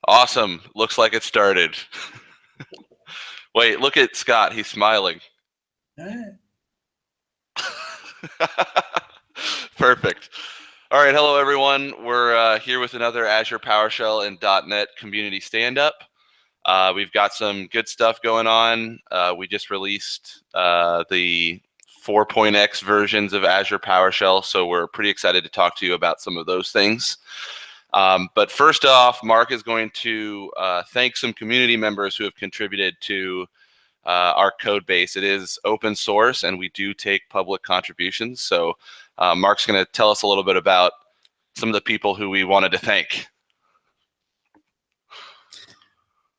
Awesome. Looks like it started. Wait, look at Scott. He's smiling. Perfect. All right. Hello, everyone. We're here with another Azure PowerShell and .NET community stand-up. We've got some good stuff going on. We just released the 4.x versions of Azure PowerShell, so we're pretty excited to talk to you about some of those things. But first off, Mark is going to thank some community members who have contributed to our code base. It is open source, and we do take public contributions. So Mark's going to tell us a little bit about some of the people who we wanted to thank.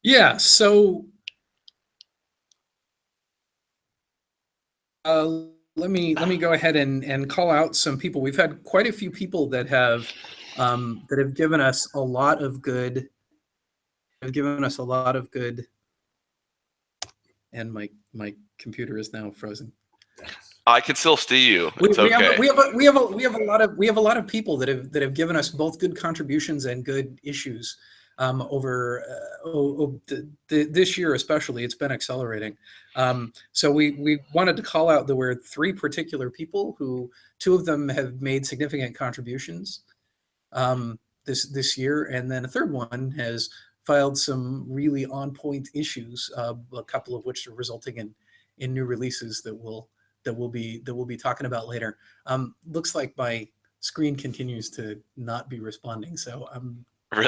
Yeah, so let me go ahead and call out some people. We've had quite a few people that have given us a lot of good. And my computer is now frozen. I can still see you. It's okay. We have a lot of people that have given us both good contributions and good issues over this year, especially. It's been accelerating. So we wanted to call out there were three particular people who, two of them have made significant contributions this year, and then a third one has filed some really on-point issues, a couple of which are resulting in new releases that we'll be talking about later. Looks like my screen continues to not be responding, so I'm not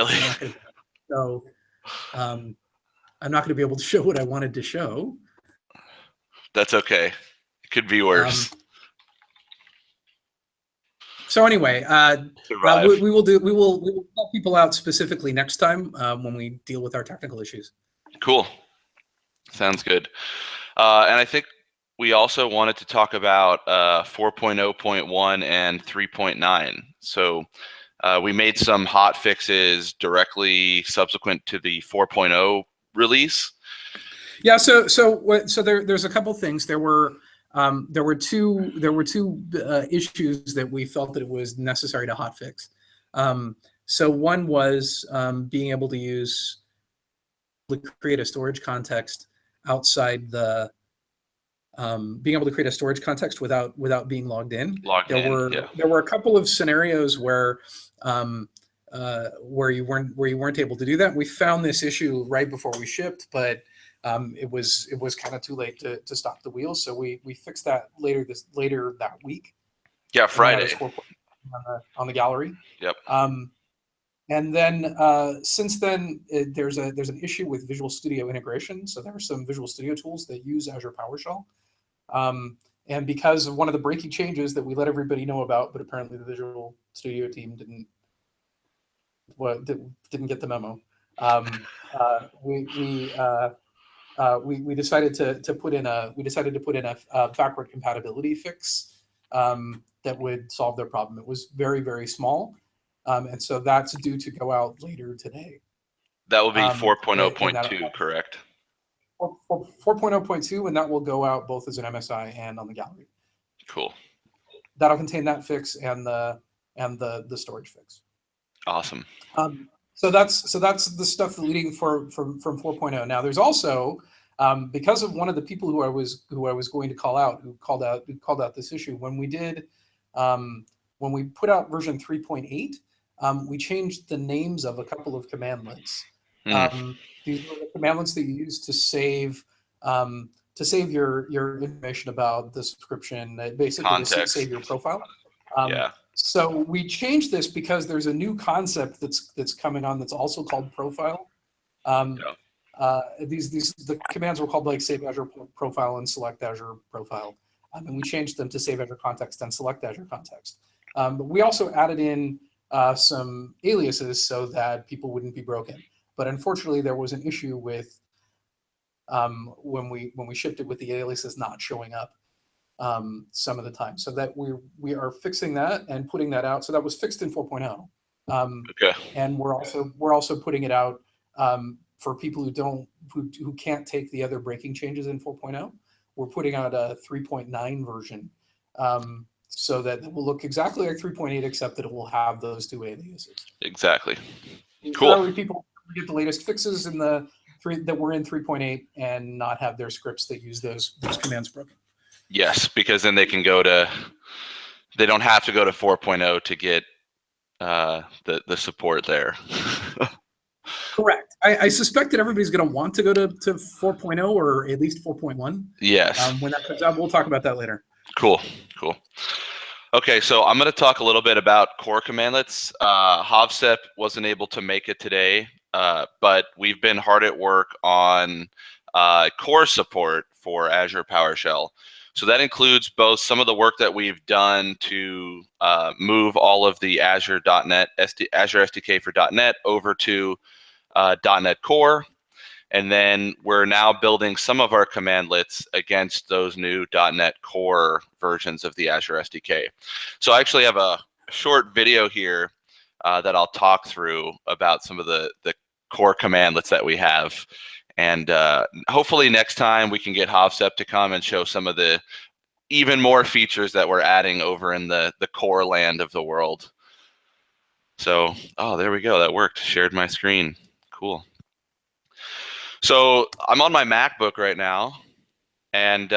going to be able to show what I wanted to show. That's okay. It could be worse. So anyway, we will help people out specifically next time when we deal with our technical issues. Cool. Sounds good. And I think we also wanted to talk about 4.0.1 and 3.9. So we made some hot fixes directly subsequent to the 4.0 release. Yeah. So there's a couple things. There were two issues that we felt that it was necessary to hotfix. So one was being able to create a storage context outside the being able to create a storage context without being logged in. There were a couple of scenarios where you weren't able to do that. We found this issue right before we shipped, but it was kind of too late to stop the wheels, so we fixed that later that week. Yeah, Friday. On the gallery. Yep. And then since then, there's an issue with Visual Studio integration. So there are some Visual Studio tools that use Azure PowerShell, and because of one of the breaking changes that we let everybody know about, but apparently the Visual Studio team didn't get the memo. We decided to put in a backward compatibility fix that would solve their problem. It was very, very small, and so that's due to go out later today. That will be 4.0.2, correct? 4.0.2, and that will go out both as an MSI and on the gallery. Cool. That'll contain that fix and the storage fix. Awesome. So that's the stuff leading from 4.0. Now there's also because of one of the people who I was going to call out, who called out this issue when we put out version 3.8, we changed the names of a couple of commandlets. These are the commandlets that you use to save your information about the subscription, basically to save your profile. Yeah. So we changed this because there's a new concept that's coming on that's also called profile. The commands were called like save Azure profile and select Azure profile, and we changed them to save Azure context and select Azure context. But we also added in some aliases so that people wouldn't be broken. But unfortunately, there was an issue with when we shipped it with the aliases not showing up some of the time. So that we are fixing that and putting that out. So that was fixed in 4.0. Okay. And we're also putting it out for people who can't take the other breaking changes in 4.0. We're putting out a 3.9 version. So that it will look exactly like 3.8, except that it will have those two aliases. Exactly. Cool. People get the latest fixes in the that we're in 3.8 and not have their scripts that use those commands broken. Yes, because then they can go to, they don't have to go to 4.0 to get the support there. Correct. I suspect that everybody's going to want to go to 4.0 or at least 4.1. Yes. When that comes out, we'll talk about that later. Cool. Okay, so I'm going to talk a little bit about core commandlets. Havsep wasn't able to make it today, but we've been hard at work on core support for Azure PowerShell. So that includes both some of the work that we've done to move all of the Azure.NET, Azure SDK for .NET over to .NET Core. And then we're now building some of our commandlets against those new .NET Core versions of the Azure SDK. So I actually have a short video here that I'll talk through about some of the core commandlets that we have. And hopefully next time we can get Havsep to come and show some of the even more features that we're adding over in the core land of the world. So, oh, there we go. That worked. Shared my screen. Cool. So I'm on my MacBook right now, and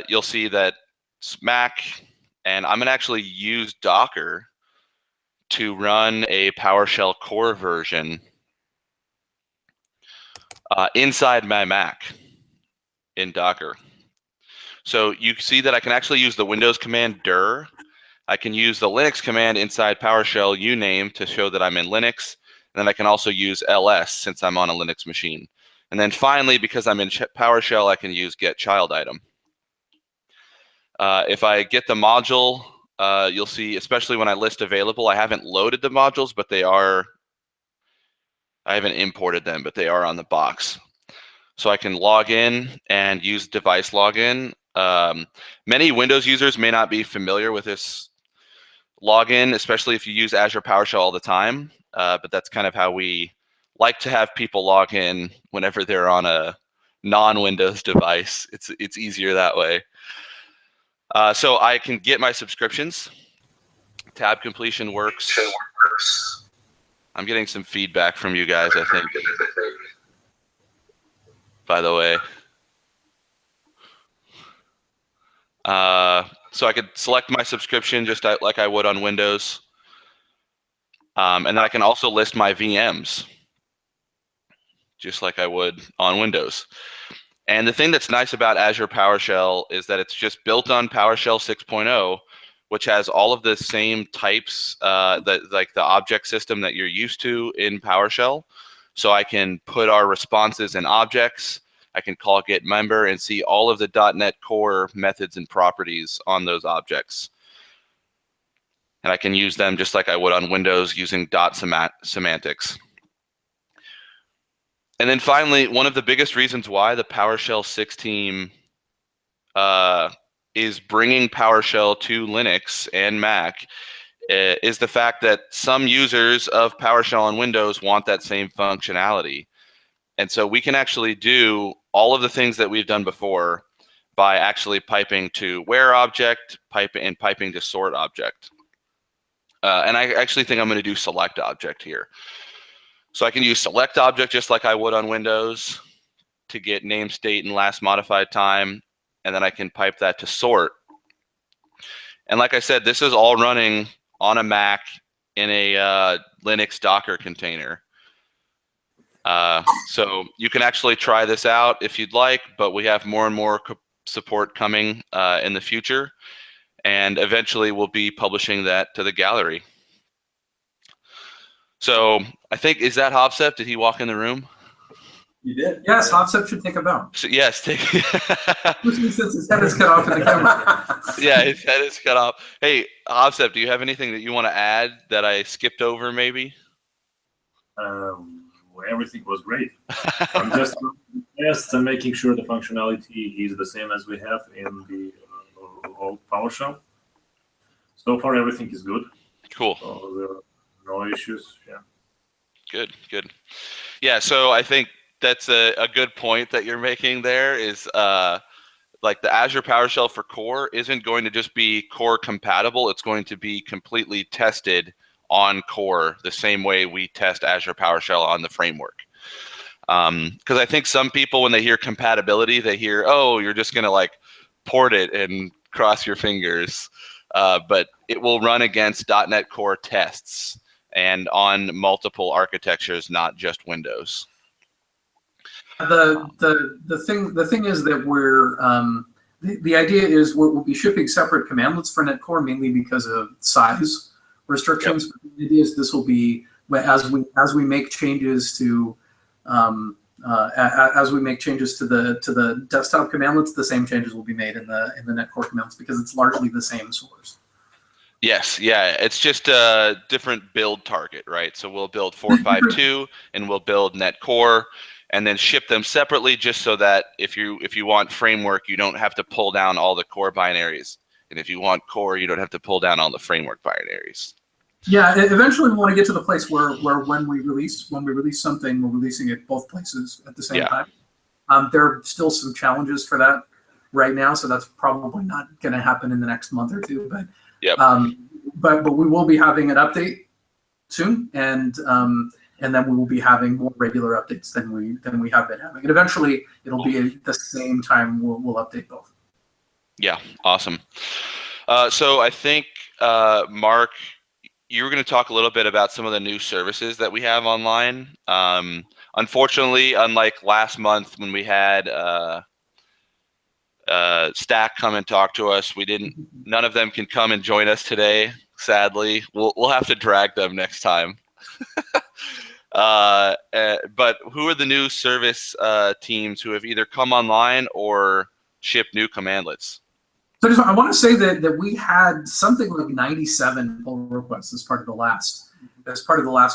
you'll see that it's Mac, and I'm gonna actually use Docker to run a PowerShell core version inside my Mac in Docker. So you see that I can actually use the Windows command dir. I can use the Linux command inside PowerShell uname to show that I'm in Linux, and then I can also use ls since I'm on a Linux machine. And then finally, because I'm in PowerShell, I can use get child item. If I get the module, you'll see, especially when I list available, I haven't loaded the modules, but they are, I haven't imported them, but they are on the box. So I can log in and use device login. Many Windows users may not be familiar with this login, especially if you use Azure PowerShell all the time, but that's kind of how we like to have people log in whenever they're on a non-Windows device. It's easier that way. So I can get my subscriptions. Tab completion works. I'm getting some feedback from you guys, I think, by the way. So I could select my subscription just like I would on Windows. And then I can also list my VMs, just like I would on Windows. And the thing that's nice about Azure PowerShell is that it's just built on PowerShell 6.0, which has all of the same types, like the object system that you're used to in PowerShell. So I can put our responses in objects. I can call get member and see all of the .NET Core methods and properties on those objects. And I can use them just like I would on Windows using semantics. And then finally, one of the biggest reasons why the PowerShell 6 team is bringing PowerShell to Linux and Mac is the fact that some users of PowerShell on Windows want that same functionality. And so we can actually do all of the things that we've done before by actually piping to where object, piping to sort object. And I actually think I'm going to do select object here. So I can use select object just like I would on Windows to get name, state, and last modified time. And then I can pipe that to sort. And like I said, this is all running on a Mac in a Linux Docker container. So you can actually try this out if you'd like, but we have more and more support coming in the future. And eventually we'll be publishing that to the gallery. So I think, is that Havsep? Did he walk in the room? You did? Yes, Havsep should take a bow. So, yes, take. Since his head is cut off in the camera. Yeah, his head is cut off. Hey, Havsep, do you have anything that you want to add that I skipped over maybe? Everything was great. I'm just making sure the functionality is the same as we have in the old PowerShell. So far, everything is good. Cool. So there are no issues. Yeah. Good, good. Yeah, so I think that's a good point that you're making there is like the Azure PowerShell for core isn't going to just be core compatible. It's going to be completely tested on core the same way we test Azure PowerShell on the framework. Because I think some people, when they hear compatibility, they hear, oh, you're just going to like port it and cross your fingers. But it will run against .NET Core tests and on multiple architectures, not just Windows. The thing is that we're the idea is we'll be shipping separate commandlets for .NET Core, mainly because of size restrictions. Yep. But the idea is this will be as we make changes to the desktop commandlets, the same changes will be made in the .NET Core commandlets because it's largely the same source. Yes, yeah, it's just a different build target, right? So we'll build 4.5.2 and we'll build .NET Core, and then ship them separately, just so that if you want framework, you don't have to pull down all the core binaries, and if you want core, you don't have to pull down all the framework binaries. Yeah, eventually we want to get to the place where when we release something, we're releasing it both places at the same time. There are still some challenges for that right now, so that's probably not going to happen in the next month or two. But but we will be having an update soon, and then we will be having more regular updates than we have been having. And eventually, it'll be at the same time we'll update both. Yeah, awesome. So I think Mark, you were going to talk a little bit about some of the new services that we have online. Unfortunately, unlike last month when we had Stack come and talk to us, none of them can come and join us today. Sadly, we'll have to drag them next time. But who are the new service teams who have either come online or shipped new commandlets? So I want to say that we had something like 97 pull requests as part of the last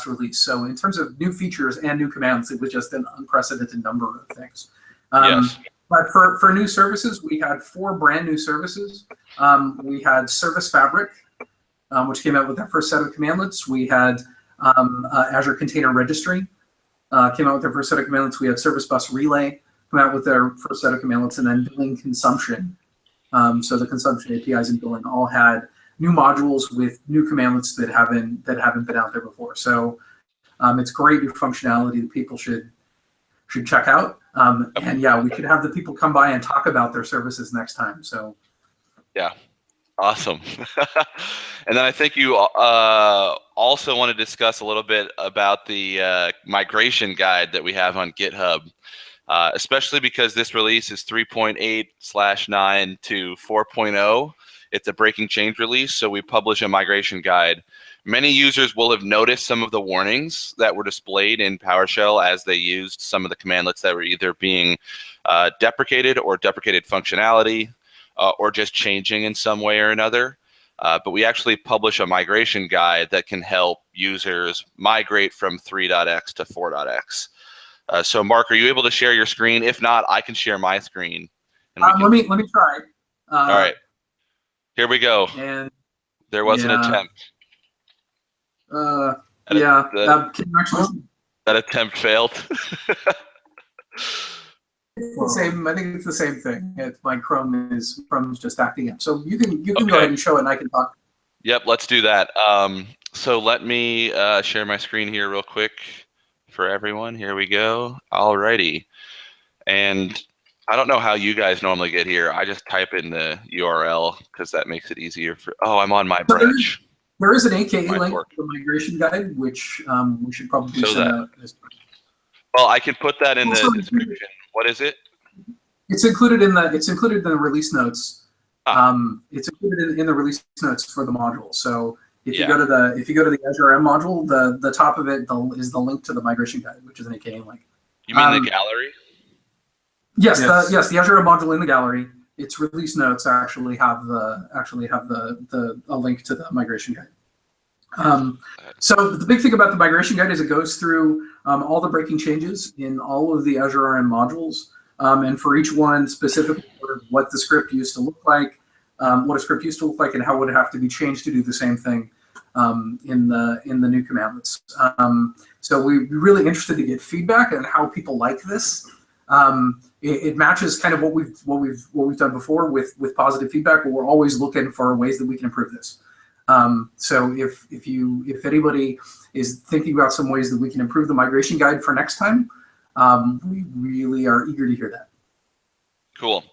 release. So in terms of new features and new commands, it was just an unprecedented number of things. Yes. But for new services, we had 4 brand new services. We had Service Fabric, which came out with their first set of commandlets. We had Azure Container Registry came out with their first set of commandlets. We had Service Bus Relay come out with their first set of commandlets, and then Billing Consumption. So the consumption APIs and billing all had new modules with new commandlets that haven't been out there before. So it's great new functionality that people should check out. And yeah, we should have the people come by and talk about their services next time. So yeah, awesome. And then I think you also want to discuss a little bit about the migration guide that we have on GitHub. Especially because this release is 3.8/9 to 4.0. It's a breaking change release, so we publish a migration guide. Many users will have noticed some of the warnings that were displayed in PowerShell as they used some of the commandlets that were either being deprecated or deprecated functionality, or just changing in some way or another. But we actually publish a migration guide that can help users migrate from 3.x to 4.x. So Mark, are you able to share your screen? If not, I can share my screen. And let me try. All right, here we go. And there was an attempt. Can you actually? That attempt failed. It's the same. I think it's the same thing. My Chrome's just acting up. So you can go ahead and show it, and I can talk. Yep, let's do that. So let me share my screen here real quick for everyone. Here we go. Alrighty. And I don't know how you guys normally get here. I just type in the URL because that makes it easier for. Oh, I'm on my branch. There is an AKA link for the migration guide, which we should probably send out. Well, I can put that in the description. What is it? It's included in the release notes. It's included in the release notes for the module. So if you go to the Azure M module, the top of it is the link to the migration guide, which is an AKA link. You mean the gallery? Yes, yes. The Azure M module in the gallery. Its release notes actually have a link to the migration guide. So the big thing about the migration guide is it goes through all the breaking changes in all of the Azure RM modules, and for each one specifically what the script used to look like, and how would it have to be changed to do the same thing in the new commandlets. So we're really interested to get feedback on how people like this. It matches kind of what we've done before with positive feedback, but we're always looking for ways that we can improve this. So if anybody is thinking about some ways that we can improve the migration guide for next time, we really are eager to hear that. Cool.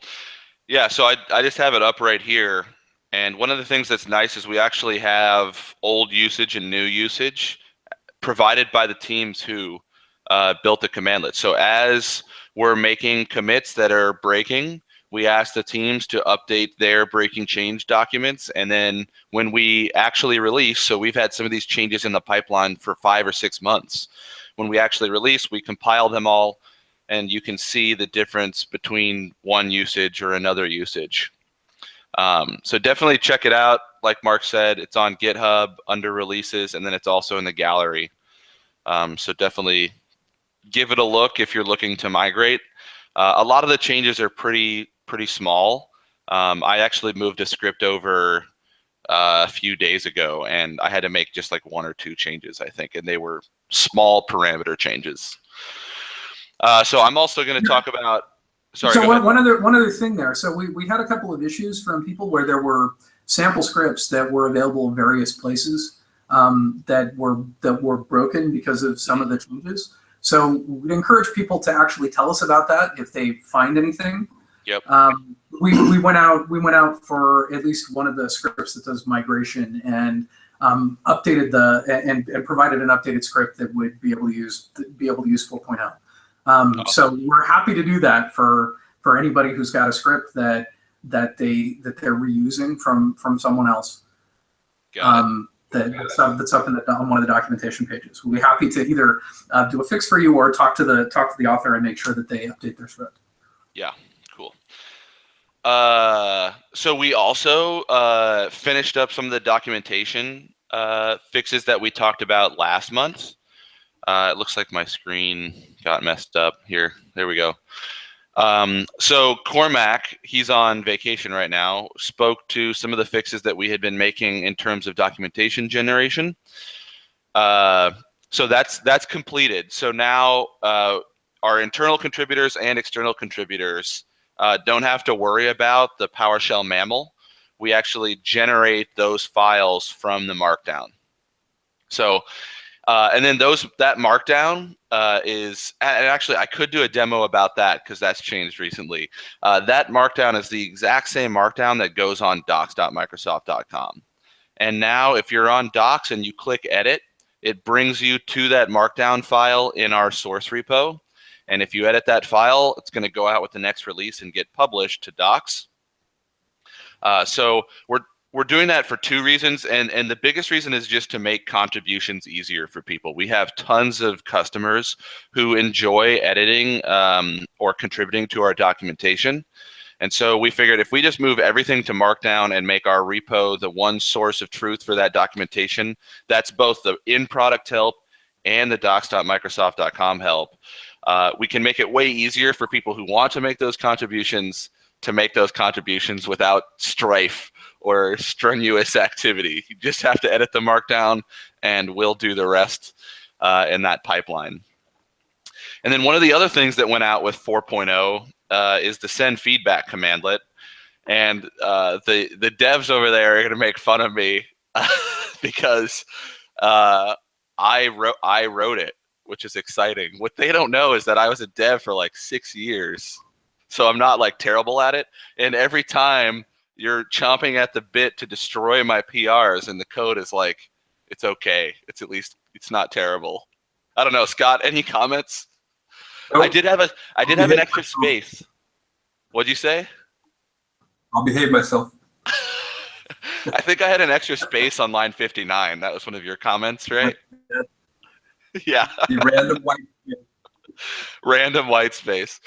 Yeah, so I just have it up right here. And one of the things that's nice is we actually have old usage and new usage provided by the teams who built the commandlet. So as we're making commits that are breaking, we ask the teams to update their breaking change documents. And then when we actually release, so we've had some of these changes in the pipeline for 5 or 6 months. When we actually release, we compile them all, and you can see the difference between one usage or another usage. So definitely check it out. Like Mark said, it's on GitHub under releases, and then it's also in the gallery. So definitely give it a look if you're looking to migrate. A lot of the changes are pretty small. I actually moved a script over a few days ago, and I had to make just like 1 or 2 changes, I think, and they were small parameter changes. So I'm also going to talk about. Sorry. So one other thing there. So we had a couple of issues from people where there were sample scripts that were available in various places that were broken because of some of the changes. So we'd encourage people to actually tell us about that if they find anything. Yep. We went out for at least one of the scripts that does migration and updated and provided an updated script that would be able to use 4.0. So we're happy to do that for anybody who's got a script that they're reusing from someone else. That's up on one of the documentation pages. We'll be happy to either do a fix for you or talk to the author and make sure that they update their script. Yeah, cool. So we also finished up some of the documentation fixes that we talked about last month. It looks like my screen got messed up here. There we go. So Cormac, he's on vacation right now, spoke to some of the fixes that we had been making in terms of documentation generation. So that's completed. So now our internal contributors and external contributors don't have to worry about the PowerShell MAML. We actually generate those files from the Markdown. So and then that Markdown is, and actually I could do a demo about that because that's changed recently. That Markdown is the exact same Markdown that goes on docs.microsoft.com. And now if you're on Docs and you click Edit, it brings you to that Markdown file in our source repo. And if you edit that file, it's going to go out with the next release and get published to Docs. So we're doing that for 2 reasons, and the biggest reason is just to make contributions easier for people. We have tons of customers who enjoy editing or contributing to our documentation. And so we figured if we just move everything to Markdown and make our repo the one source of truth for that documentation, that's both the in-product help and the docs.microsoft.com help. We can make it way easier for people who want to make those contributions without strife or strenuous activity. You just have to edit the Markdown, and we'll do the rest in that pipeline. And then one of the other things that went out with 4.0 is the send feedback commandlet. And the devs over there are going to make fun of me because I wrote it, which is exciting. What they don't know is that I was a dev for like 6 years. So I'm not like terrible at it. And every time you're chomping at the bit to destroy my PRs, and the code is like, it's okay. It's not terrible. I don't know, Scott, any comments? Nope. I did have an extra space. What'd you say? I'll behave myself. I think I had an extra space on line 59. That was one of your comments, right? Yeah. The random white space. Random white space.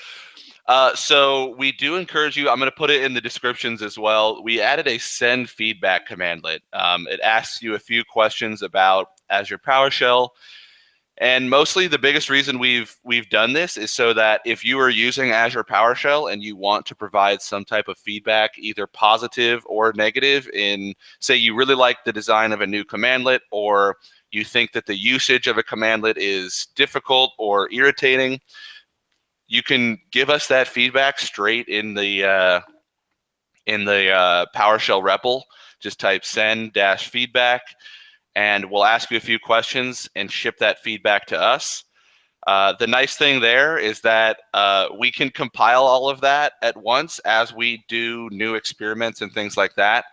So we do encourage you. I'm going to put it in the descriptions as well. We added a send feedback commandlet. It asks you a few questions about Azure PowerShell. And mostly the biggest reason we've done this is so that if you are using Azure PowerShell and you want to provide some type of feedback, either positive or negative, in, say, you really like the design of a new commandlet, or you think that the usage of a commandlet is difficult or irritating, you can give us that feedback straight in the PowerShell REPL. just type send-feedback, and we'll ask you a few questions and ship that feedback to us. The nice thing there is that we can compile all of that at once as we do new experiments and things like that,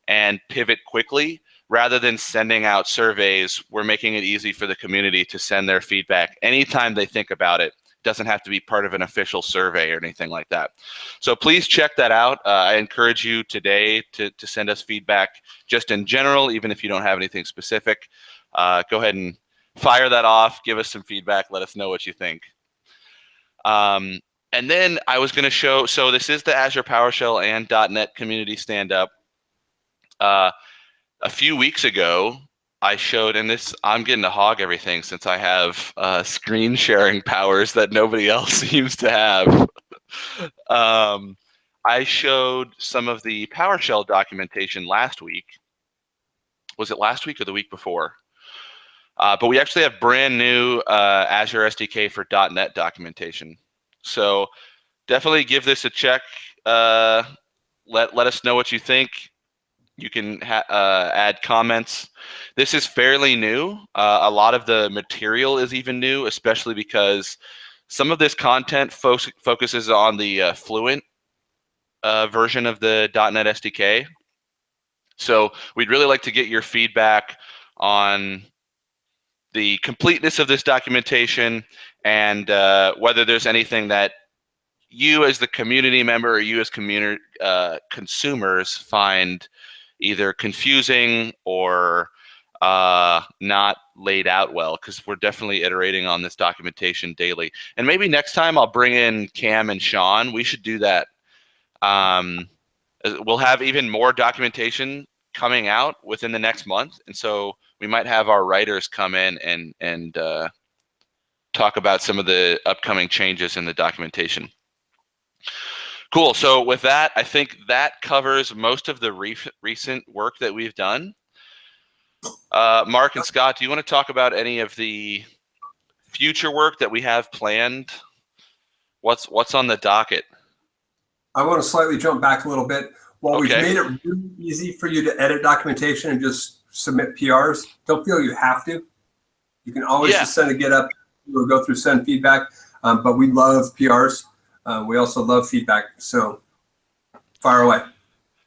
and pivot quickly. Rather than sending out surveys, we're making it easy for the community to send their feedback anytime they think about it. It doesn't have to be part of an official survey or anything like that. So please check that out. I encourage you today to send us feedback just in general, even if you don't have anything specific. Go ahead and fire that off, give us some feedback, let us know what you think. And then I was going to show, so this is the Azure PowerShell and .NET Community Stand-Up. A few weeks ago, I showed, and this, I'm getting to hog everything since I have screen sharing powers that nobody else seems to have. I showed some of the PowerShell documentation last week. Was it last week or the week before? But we actually have brand new Azure SDK for .NET documentation. So definitely give this a check. Let us know what you think. You can add comments. This is fairly new. A lot of the material is even new, especially because some of this content focuses on the Fluent version of the .NET SDK. So we'd really like to get your feedback on the completeness of this documentation and whether there's anything that you as the community member or you as consumers find either confusing or not laid out well, because we're definitely iterating on this documentation daily. And maybe next time I'll bring in Cam and Sean. We should do that. We'll have even more documentation coming out within the next month, and so we might have our writers come in and talk about some of the upcoming changes in the documentation. Cool. So with that, I think that covers most of the recent work that we've done. Mark and Scott, do you want to talk about any of the future work that we have planned? What's on the docket? I want to slightly jump back a little bit. While we've made it really easy for you to edit documentation and just submit PRs, don't feel you have to. You can always just send a get up or go through send feedback. But we love PRs. We also love feedback. So fire away.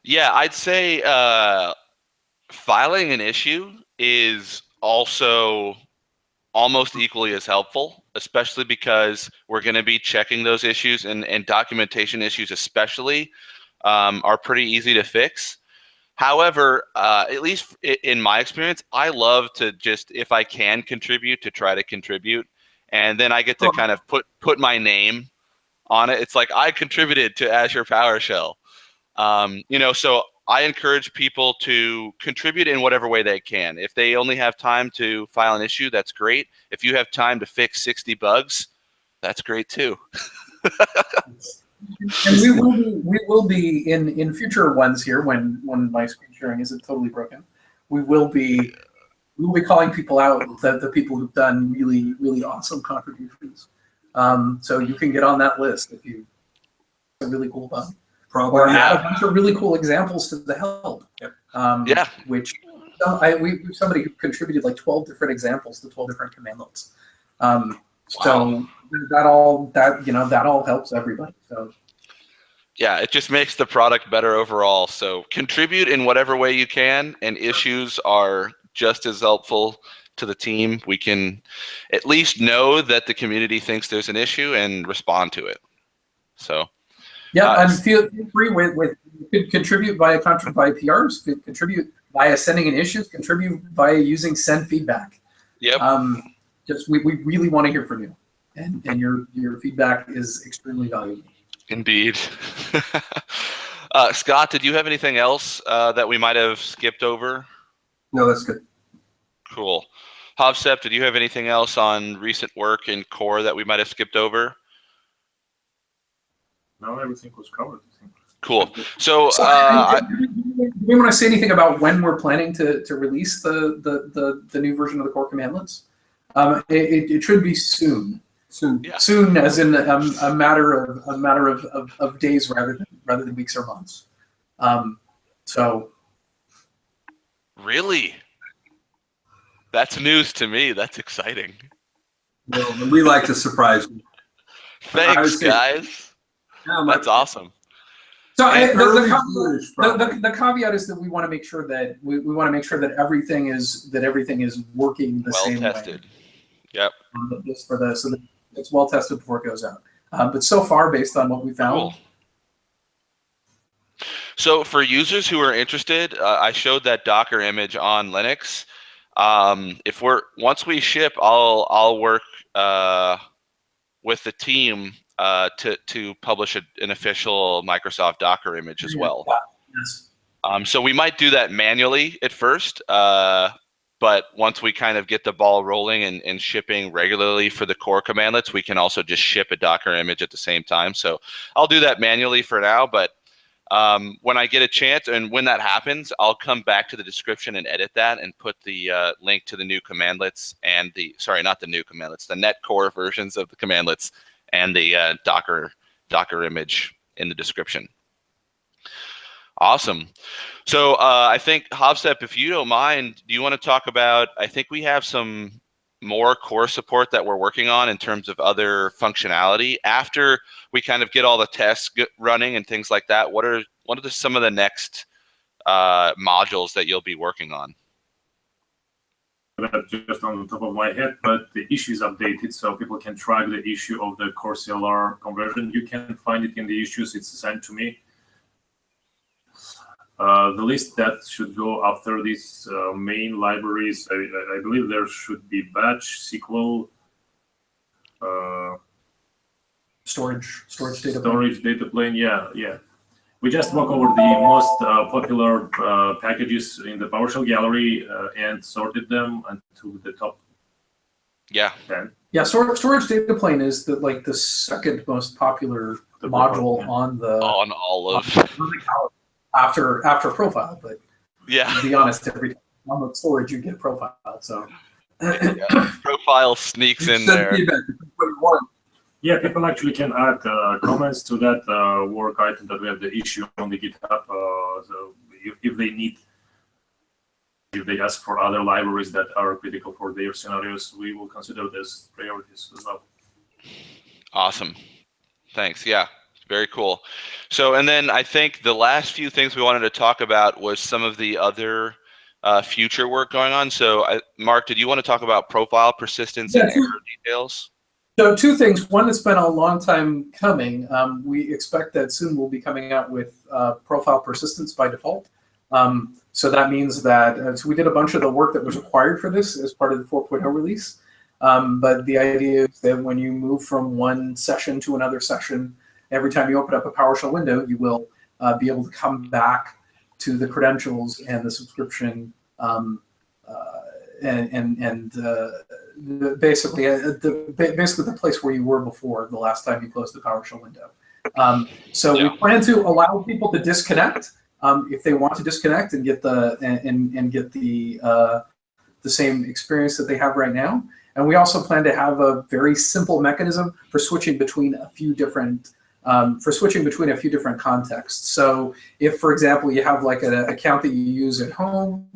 Yeah, I'd say filing an issue is also almost equally as helpful, especially because we're going to be checking those issues, and documentation issues especially are pretty easy to fix. However, at least in my experience, I love to just, if I can contribute, to try to contribute, and then I get to kind of put my name on it. It's like I contributed to Azure PowerShell. So I encourage people to contribute in whatever way they can. If they only have time to file an issue, that's great. If you have time to fix 60 bugs, that's great too. And we will be in future ones here when my screen sharing isn't totally broken. We will be calling people out, the people who've done really awesome contributions. So you can get on that list if you a really cool bug. Or add a bunch of really cool examples to the help. Which somebody who contributed like 12 different examples to 12 different commandlets. So that all helps everybody. So yeah, it just makes the product better overall. So contribute in whatever way you can, and issues are just as helpful to the team. We can at least know that the community thinks there's an issue and respond to it. So yeah, and feel free with contribute via PRs, contribute via sending in issues, contribute via using send feedback. Yep. Just we really want to hear from you, and your feedback is extremely valuable. Indeed. Scott, did you have anything else that we might have skipped over? No, that's good. Cool. Havsep, did you have anything else on recent work in core that we might have skipped over? No, everything was covered. Cool. So do we want to say anything about when we're planning to release the new version of the core commandlets? It should be soon. Soon, as in a matter of days rather than weeks or months. So Really? That's news to me. That's exciting. Well, we like to surprise you. Thanks, guys. That's awesome. So the caveat is that we want to make sure that everything is working the same way. Well tested. Yep. So that it's well tested before it goes out. But so far, based on what we found. Cool. So for users who are interested, I showed that Docker image on Linux. Once we ship, I'll work with the team to publish an official Microsoft Docker image as well. Yes. So we might do that manually at first, but once we kind of get the ball rolling and shipping regularly for the core commandlets, we can also just ship a Docker image at the same time. So I'll do that manually for now, but when I get a chance and when that happens, I'll come back to the description and edit that and put the link to the new commandlets and not the new commandlets, the net core versions of the commandlets and the Docker image in the description. Awesome. So I think, Hovsep, if you don't mind, do you want to talk about, I think we have some more core support that we're working on in terms of other functionality. After we kind of get all the tests running and things like that, what are some of the next modules that you'll be working on? Just on the top of my head, but the issue is updated so people can track the issue of the core CLR conversion. You can find it in the issues. It's assigned to me. The list that should go after these main libraries, I believe there should be batch, SQL, storage data plane. Yeah. We just walk over the most popular packages in the PowerShell gallery and sorted them to the top. Yeah. 10. Yeah, storage data plane is the second most popular module on all of after profile, but yeah, to be honest, every time on storage you get profile. So profile sneaks in there. Yeah, people actually can add comments to that work item that we have the issue on the GitHub. So if they ask for other libraries that are critical for their scenarios, we will consider this priorities as well. Awesome. Thanks. Yeah. Very cool. So, and then I think the last few things we wanted to talk about was some of the other future work going on. So, Mark, did you want to talk about profile persistence and error details? So, two things. One, it's been a long time coming. We expect that soon we'll be coming out with profile persistence by default. So that means that so we did a bunch of the work that was required for this as part of the 4.0 release. But the idea is that when you move from one session to another session, every time you open up a PowerShell window, you will be able to come back to the credentials and the subscription basically the place where you were before the last time you closed the PowerShell window. So we plan to allow people to disconnect if they want to disconnect and get the same experience that they have right now. And we also plan to have a very simple mechanism for switching between a few different contexts. So if, for example, you have like an account that you use at home,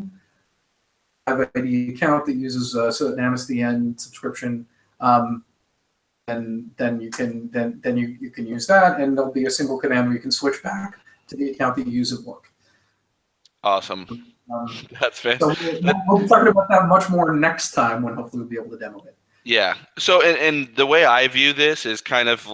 have an account that uses an MSDN subscription, and then you can use that, and there'll be a single command where you can switch back to the account that you use at work. Awesome. That's fantastic. So we'll be talking about that much more next time when hopefully we'll be able to demo it. Yeah. So, and the way I view this is kind of,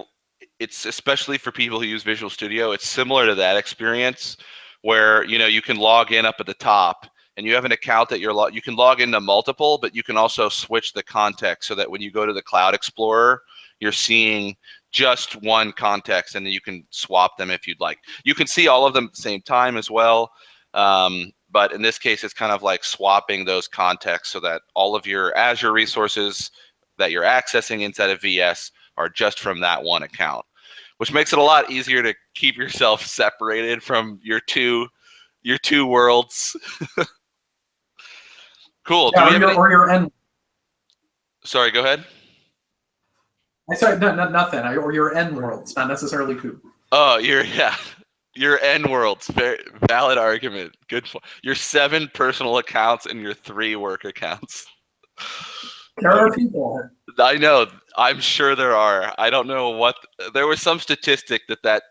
it's especially for people who use Visual Studio, it's similar to that experience where, you can log in up at the top and you have an account that you can log into multiple, but you can also switch the context so that when you go to the Cloud Explorer, you're seeing just one context and then you can swap them if you'd like. You can see all of them at the same time as well. But in this case, it's kind of like swapping those contexts so that all of your Azure resources that you're accessing inside of VS are just from that one account, which makes it a lot easier to keep yourself separated from your two worlds. Cool. Yeah, or your end. Sorry, go ahead. Sorry, nothing. Or your end worlds, not necessarily coup. Oh, Your N worlds, very valid argument. Good. Your 7 personal accounts and your 3 work accounts. There are people. I know. I'm sure there are. I don't know what. There was some statistic that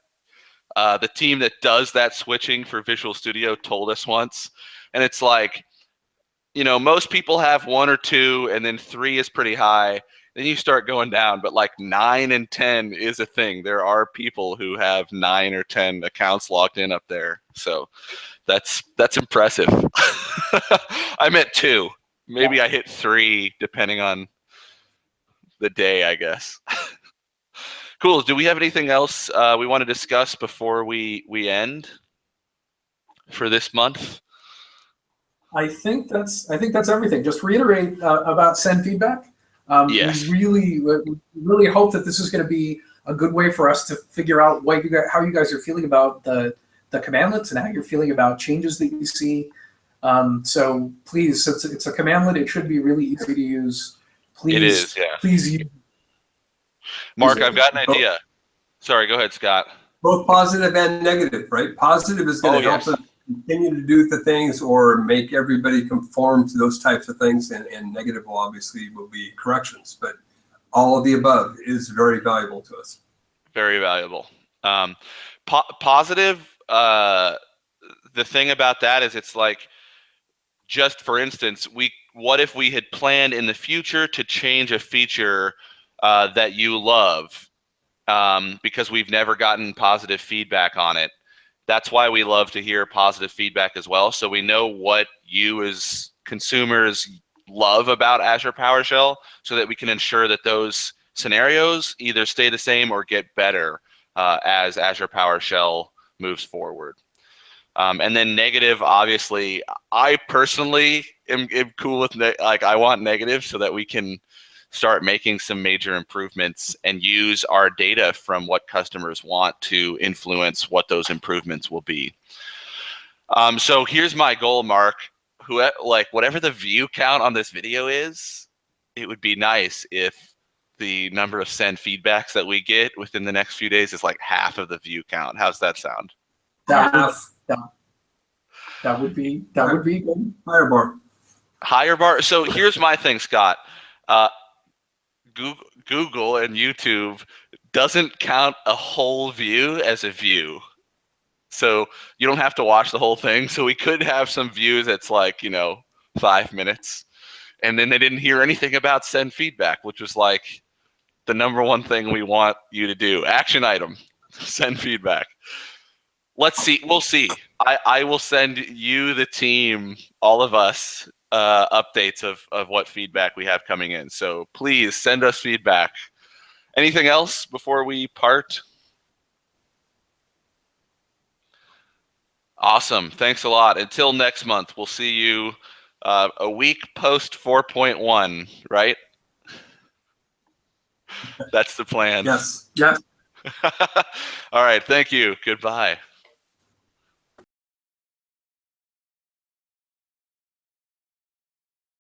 the team that does that switching for Visual Studio told us once, and it's like, most people have 1 or 2, and then 3 is pretty high. Then you start going down, but like 9 and 10 is a thing. There are people who have 9 or 10 accounts logged in up there. So that's impressive. I'm at 2. Maybe I hit 3 depending on the day, I guess. Cool. Do we have anything else we want to discuss before we end for this month? I think that's everything. Just reiterate about send feedback. Yes. We really hope that this is going to be a good way for us to figure out how you guys are feeling about the commandlets and how you're feeling about changes that you see. So please, since it's a commandlet, it should be really easy to use. Please, it is. Yeah. Please use. Mark, I've got an idea. Sorry, go ahead, Scott. Both positive and negative, right? Positive is going to help us continue to do the things or make everybody conform to those types of things, and negative will be corrections. But all of the above is very valuable to us. Very valuable. Positive, the thing about that is it's like, just for instance, what if we had planned in the future to change a feature that you love, because we've never gotten positive feedback on it. That's why we love to hear positive feedback as well, so we know what you as consumers love about Azure PowerShell, so that we can ensure that those scenarios either stay the same or get better as Azure PowerShell moves forward. And then negative, obviously, I personally am cool with I want negative so that we can start making some major improvements and use our data from what customers want to influence what those improvements will be. So here's my goal, Mark. Whatever the view count on this video is, it would be nice if the number of send feedbacks that we get within the next few days is like half of the view count. How's that sound? That would be good. Higher bar. Higher bar. So here's my thing, Scott. Google and YouTube doesn't count a whole view as a view. So you don't have to watch the whole thing. So we could have some views that's like, 5 minutes. And then they didn't hear anything about send feedback, which was like the #1 thing we want you to do. Action item, send feedback. Let's see. We'll see. I will send you, the team, all of us, updates of what feedback we have coming in. So please send us feedback. Anything else before we part? Awesome. Thanks a lot. Until next month, we'll see you a week post 4.1, right? That's the plan. Yes. Yes. All right. Thank you. Goodbye.